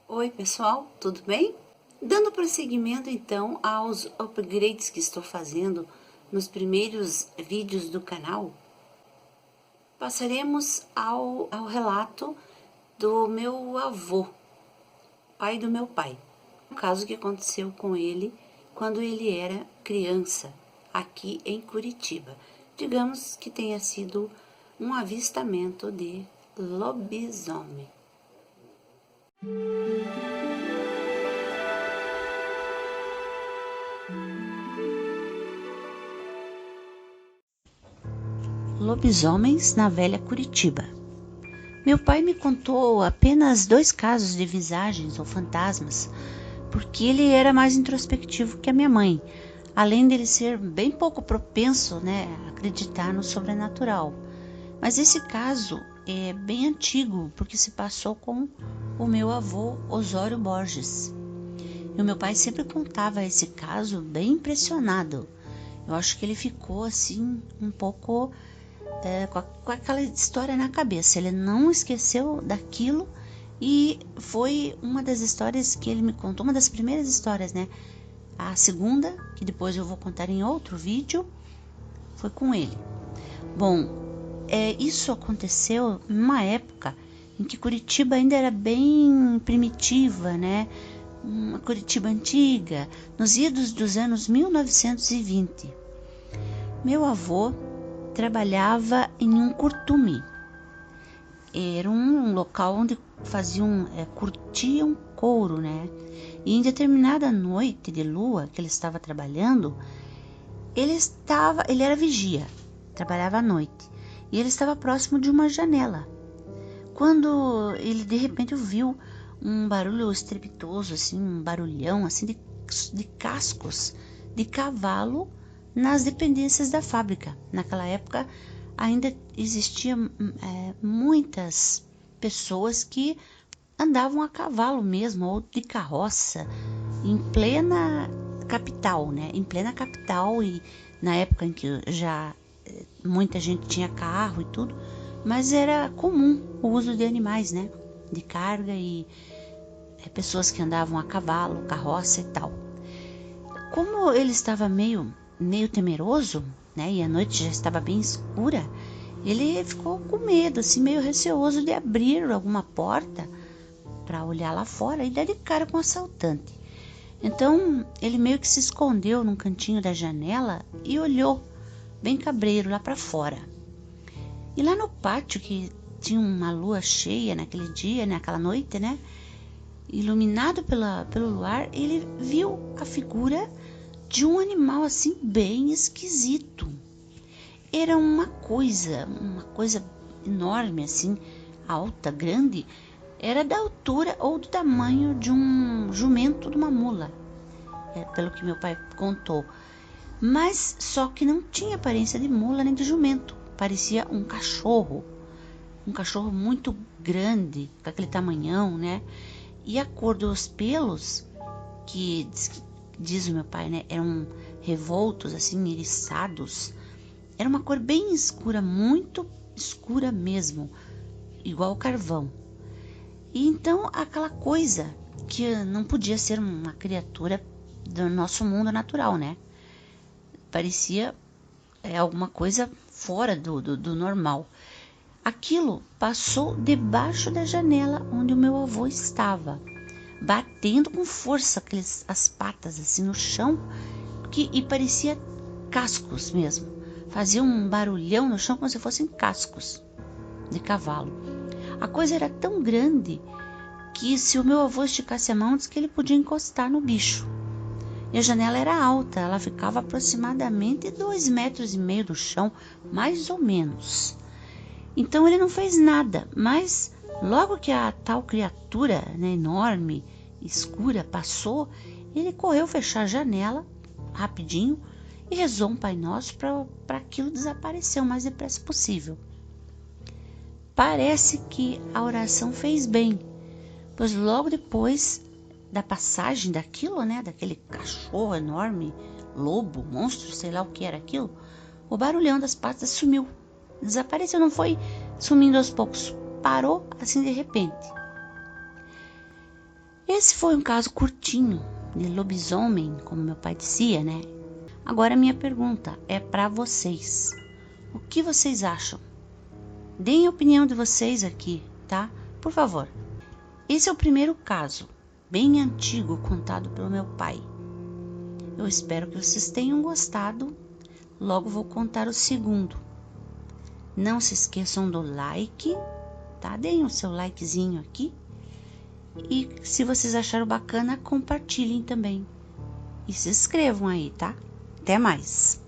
Oi pessoal, tudo bem? Dando prosseguimento então aos upgrades que estou fazendo nos primeiros vídeos do canal, passaremos ao relato do meu avô, pai do meu pai. Um caso que aconteceu com ele quando ele era criança, aqui em Curitiba. Digamos que tenha sido um avistamento de lobisomem. Lobisomens na velha Curitiba. Meu pai me contou apenas 2 casos de visagens ou fantasmas, porque ele era mais introspectivo que a minha mãe, além dele ser bem pouco propenso, a acreditar no sobrenatural. Mas esse caso é bem antigo, porque se passou com o meu avô Osório Borges. E o meu pai sempre contava esse caso bem impressionado. Eu acho que ele ficou assim um pouco com aquela história na cabeça. Ele não esqueceu daquilo e foi uma das histórias que ele me contou, uma das primeiras histórias, né? A segunda, que depois eu vou contar em outro vídeo, foi com ele. Bom, isso aconteceu numa época em que Curitiba ainda era bem primitiva, né? Uma Curitiba antiga, nos idos dos anos 1920. Meu avô trabalhava em um curtume. Era um local onde curtiam couro, né? E em determinada noite de lua que ele estava trabalhando, ele era vigia, trabalhava à noite, e ele estava próximo de uma janela. Quando ele de repente ouviu um barulho estrepitoso, assim, um barulhão assim de cascos de cavalo nas dependências da fábrica. Naquela época ainda existiam muitas pessoas que andavam a cavalo mesmo, ou de carroça, em plena capital, né? Em plena capital, e na época em que já muita gente tinha carro e tudo, mas era comum o uso de animais, né? De carga e pessoas que andavam a cavalo, carroça e tal. Como ele estava meio temeroso, né? E a noite já estava bem escura, ele ficou com medo, assim, meio receoso de abrir alguma porta para olhar lá fora e dar de cara com o assaltante. Então ele meio que se escondeu num cantinho da janela e olhou bem cabreiro lá para fora. E lá no pátio, que tinha uma lua cheia naquele dia, naquela noite, né? Iluminado pelo luar, ele viu a figura de um animal assim bem esquisito. Era uma coisa enorme assim, alta, grande. Era da altura ou do tamanho de um jumento de uma mula, pelo que meu pai contou. Mas só que não tinha aparência de mula nem de jumento. Parecia um cachorro muito grande, com aquele tamanhão, né? E a cor dos pelos, que diz o meu pai, né, eram revoltos, assim, eriçados. Era uma cor bem escura, muito escura mesmo, igual carvão. E então aquela coisa que não podia ser uma criatura do nosso mundo natural, né? Parecia alguma coisa fora do normal. Aquilo passou debaixo da janela onde o meu avô estava, batendo com força as patas assim no chão, e parecia cascos mesmo. Fazia um barulhão no chão como se fossem cascos de cavalo. A coisa era tão grande que, se o meu avô esticasse a mão, disse que ele podia encostar no bicho. E a janela era alta, ela ficava aproximadamente 2,5 metros do chão, mais ou menos. Então ele não fez nada, mas logo que a tal criatura, né, enorme, escura, passou, ele correu fechar a janela rapidinho e rezou um Pai Nosso para aquilo desaparecer o mais depressa possível. Parece que a oração fez bem, pois logo depois da passagem daquilo, né, daquele cachorro enorme, lobo, monstro, sei lá o que era aquilo, o barulhão das patas sumiu. Desapareceu, não foi sumindo aos poucos, parou assim de repente. Esse foi um caso curtinho de lobisomem, como meu pai dizia, né? Agora a minha pergunta é para vocês. O que vocês acham? Deem a opinião de vocês aqui, tá? Por favor. Esse é o primeiro caso, bem antigo, contado pelo meu pai. Eu espero que vocês tenham gostado. Logo vou contar o segundo. Não se esqueçam do like, tá? Deem o seu likezinho aqui. E se vocês acharam bacana, compartilhem também. E se inscrevam aí, tá? Até mais!